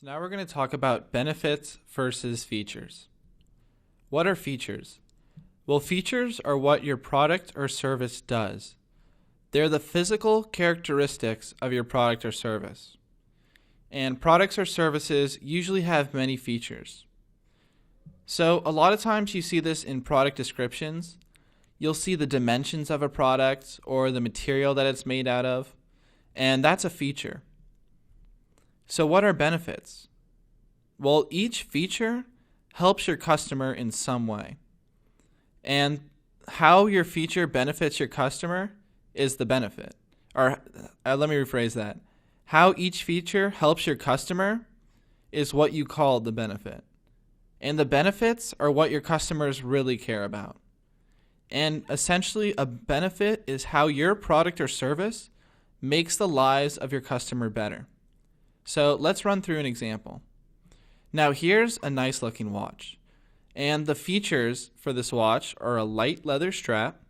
So now we're going to talk about benefits versus features. What are features? Well, features are what your product or service does. They're the physical characteristics of your product or service. And products or services usually have many features. So a lot of times you see this in product descriptions. You'll see the dimensions of a product or the material that it's made out of, and that's a feature. So what are benefits? Well, each feature helps your customer in some way. And how your feature benefits your customer is the benefit. Or let me rephrase that. How each feature helps your customer is what you call the benefit. And the benefits are what your customers really care about. And essentially, a benefit is how your product or service makes the lives of your customer better. So let's run through an example. Now here's a nice looking watch. And the features for this watch are a light leather strap,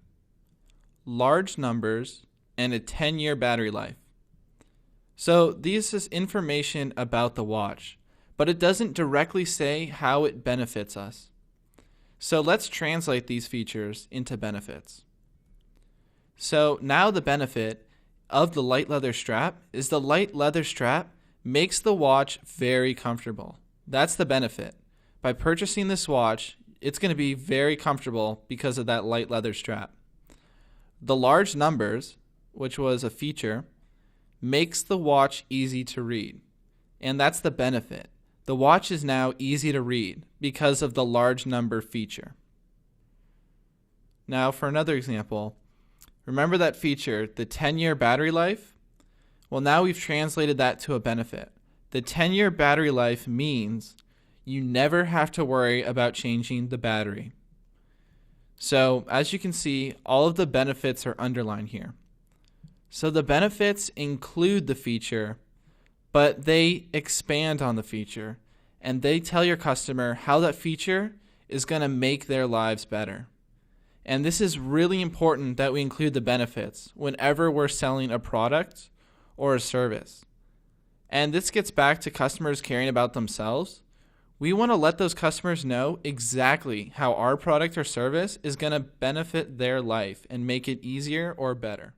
large numbers, and a 10-year battery life. So this is information about the watch, but it doesn't directly say how it benefits us. So let's translate these features into benefits. So now the benefit of the light leather strap is the light leather strap makes the watch very comfortable. That's the benefit. By purchasing this watch, it's going to be very comfortable because of that light leather strap. The large numbers, which was a feature, makes the watch easy to read. And that's the benefit. The watch is now easy to read because of the large number feature. Now for another example, remember that feature, the 10-year battery life? Well, now we've translated that to a benefit. The 10-year battery life means you never have to worry about changing the battery. So as you can see, all of the benefits are underlined here. So the benefits include the feature, but they expand on the feature, and they tell your customer how that feature is going to make their lives better. And this is really important that we include the benefits whenever we're selling a product or a service. And this gets back to customers caring about themselves. We want to let those customers know exactly how our product or service is going to benefit their life and make it easier or better.